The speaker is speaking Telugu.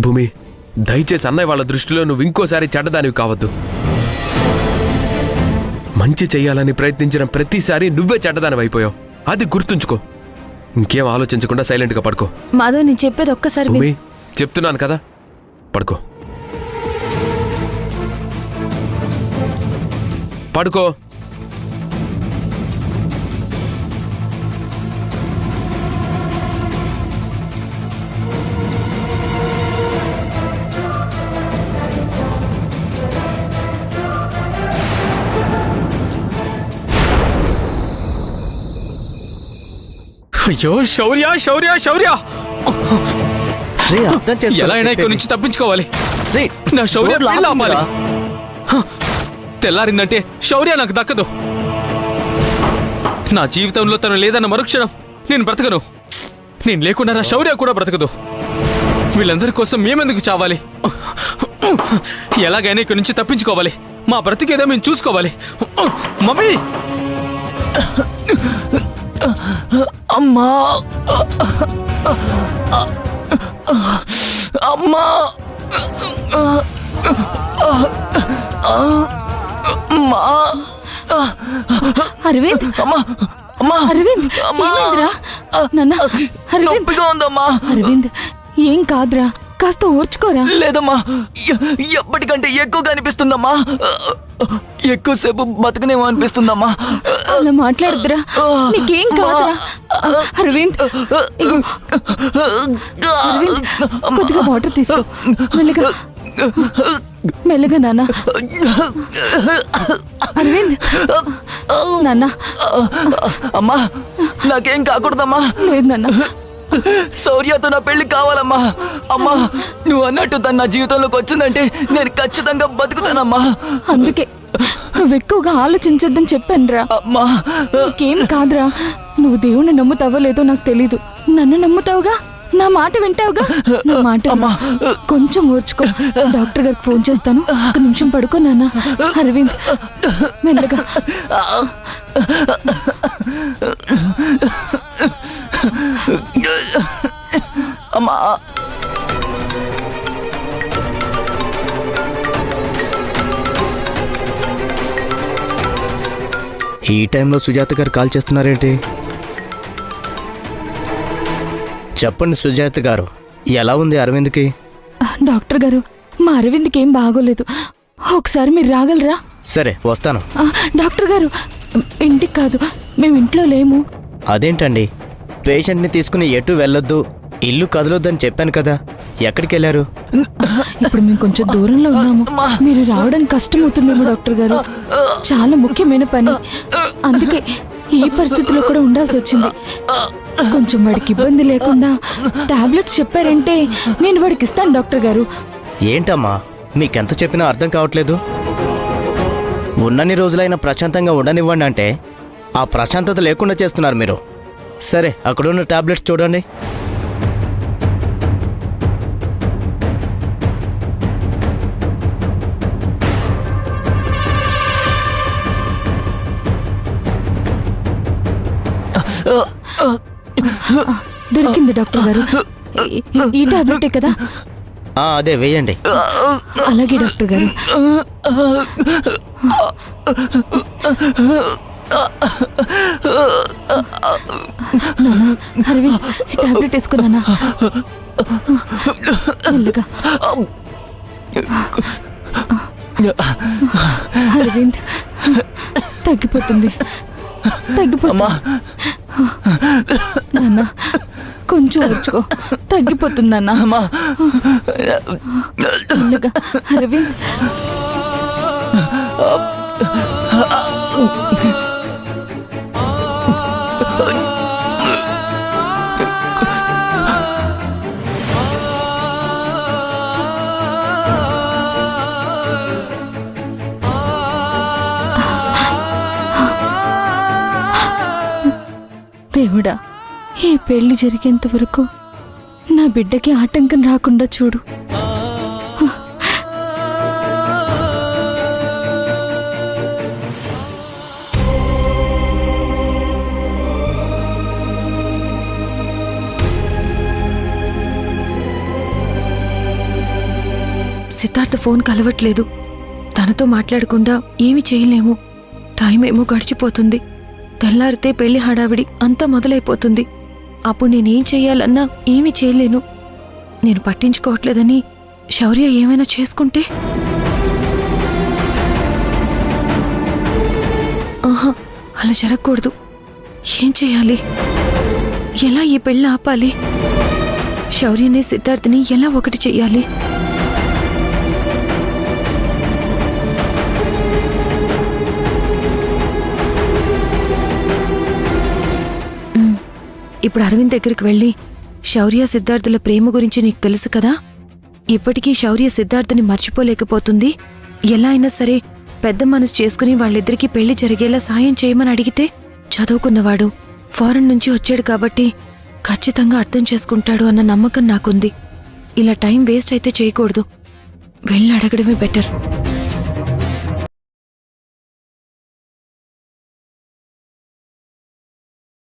భూమి, దయచేసి అన్నయ్య వాళ్ళ దృష్టిలో నువ్వు ఇంకోసారి చెడ్డదానివి కావద్దు. మంచి చెయ్యాలని ప్రయత్నించిన ప్రతిసారి నువ్వే చెడ్డదానివి అయిపోయావు. అది గుర్తుంచుకో. ఇంకేం ఆలోచించకుండా సైలెంట్గా పడుకో. మాధవ్, నేను చెప్పేది ఒక్కసారి భూమి, చెప్తున్నాను కదా, పడుకో పడుకో. అయ్యో శౌర్య, శౌర్య, శౌర్య! ఎలా అయినా ఇక్కడి నుంచి తప్పించుకోవాలి. నా శౌర్య పెళ్ళి ఆపాలి. తెల్లారిందంటే శౌర్య నాకు దక్కదు. నా జీవితంలో తను లేదన్న మరుక్షణం నేను బ్రతకను. నేను లేకుండా నా శౌర్య కూడా బ్రతకదు. వీళ్ళందరి కోసం మేమెందుకు చావాలి? ఎలాగైనా ఇక్కడి నుంచి తప్పించుకోవాలి. మా బ్రతికేదో మేము చూసుకోవాలి. మమ్మీ! అమ్మా, అమ్మా, అరవింద్, అమ్మా, అమ్మా, అరవింద్, ఏమైందిరా? నాన్న, అరవింద్, నొప్పిగా ఉందమ్మా. అరవింద్, ఏం కాదురా, కాస్త ఓర్చుకోరా. లేదమ్మా, ఎప్పటికంటే ఎక్కువగా అనిపిస్తుందమ్మా. ఎక్కువసేపు బతకనేమో అనిపిస్తుందమ్మా. అలా మాట్లాడద్దురా, నీకేం కాదురా. అరవింద్, ఇగో. అరవింద్, కొద్దిగా వాటర్ తీసుకో. మెల్లగా మెల్లగా నాన్న. అరవింద్, నాన్న. అమ్మా, నాకేం కాకూడదమ్మా. లేదు నాన్న. శౌర్యతో నా పెళ్లి కావాలమ్మా. అమ్మా, నువ్వు అన్నట్టు తన నా జీవితంలోకి వచ్చిందంటే నేను ఖచ్చితంగా బతుకుతానమ్మా. అందుకే నువ్వు ఎక్కువగా ఆలోచించొద్దని చెప్పానురా. అమ్మా, నీకేం కాదురా. నువ్వు దేవుణ్ణి నమ్ముతావో లేదో నాకు తెలీదు. నన్ను నమ్ముతావుగా, నా మాట వింటావుగా. నా మాట కొంచెం ఓర్చుకో. డాక్టర్ గారికి ఫోన్ చేస్తాను. ఒక నిమిషం పడుకో నాన్న. అరవింద్, మెల్లగా. అమ్మా, ఈ టైంలో సుజాత గారు కాల్ చేస్తున్నారేంటి? చెప్పండి సుజాత గారు, ఎలా ఉంది అరవింద్కి? డాక్టర్ గారు, మా అరవింద్కి ఏం బాగోలేదు. ఒకసారి మీరు రాగలరా? సరే, వస్తాను. డాక్టర్ గారు, ఇంటికి కాదు, మేము ఇంట్లో లేము. అదేంటండి, పేషెంట్ని తీసుకుని ఎటు వెళ్ళొద్దు, ఇల్లు కదలొద్దని చెప్పాను కదా, ఎక్కడికి వెళ్ళారు? ఇప్పుడు మేము కొంచెం దూరంలో ఉన్నాము. మీరు రావడం కష్టం అవుతుందేమో డాక్టర్ గారు. చాలా ముఖ్యమైన పని, అందుకే ఈ పరిస్థితిలో కూడా ఉండాల్సి వచ్చింది. కొంచెం వాడికి ఇబ్బంది లేకుండా టాబ్లెట్స్ చెప్పారంటే నేను వాడికి ఇస్తాను డాక్టర్ గారు. ఏంటమ్మా, మీకెంత చెప్పినా అర్థం కావట్లేదు. ఉన్నన్ని రోజులైనా ప్రశాంతంగా ఉండనివ్వండి అంటే ఆ ప్రశాంతత లేకుండా చేస్తున్నారు మీరు. సరే, అక్కడున్న టాబ్లెట్స్ చూడండి. దొరికింది డాక్టర్ గారు. ఈ టాబ్లెటే కదా? అదే వేయండి. అలాగే డాక్టర్ గారు. అరవింద్, టాబ్లెట్ వేసుకున్నానా? అరవింద్, తగ్గిపోతుంది, తగ్గిపోతుంది నాన్న. కొంచెం ఓర్చుకో, తగ్గిపోతుంది అన్న. అరవింద్, దేవుడా, ఈ పెళ్లి జరిగేంత వరకు నా బిడ్డకి ఆటంకం రాకుండా చూడు. సిద్ధార్థ ఫోన్ కలవట్లేదు. తనతో మాట్లాడకుండా ఏమీ చేయలేము. టైం ఏమో గడిచిపోతుంది. తెల్లారితే పెళ్లి హడావిడి అంతా మొదలైపోతుంది. అప్పుడు నేనేం చెయ్యాలన్నా ఏమీ చేయలేను. నేను పట్టించుకోవట్లేదని శౌర్య ఏమైనా చేసుకుంటే? ఆహా, అలా జరగకూడదు. ఏం చేయాలి? ఎలా ఈ పెళ్ళి ఆపాలి? శౌర్యని సిద్ధార్థని ఎలా ఒకటి చెయ్యాలి? ఇప్పుడు అరవింద్ దగ్గరికి వెళ్ళి, శౌర్య సిద్ధార్థుల ప్రేమ గురించి నీకు తెలుసు కదా, ఇప్పటికీ శౌర్య సిద్ధార్థని మర్చిపోలేకపోతుంది. ఎలా అయినా సరే పెద్ద మనసు చేసుకుని వాళ్ళిద్దరికీ పెళ్లి జరిగేలా సాయం చేయమని అడిగితే, చదువుకున్నవాడు, ఫారెన్ నుంచి వచ్చాడు కాబట్టి ఖచ్చితంగా అర్థం చేసుకుంటాడు అన్న నమ్మకం నాకుంది. ఇలా టైం వేస్ట్ అయితే చేయకూడదు. వెళ్ళి అడగడమే బెటర్.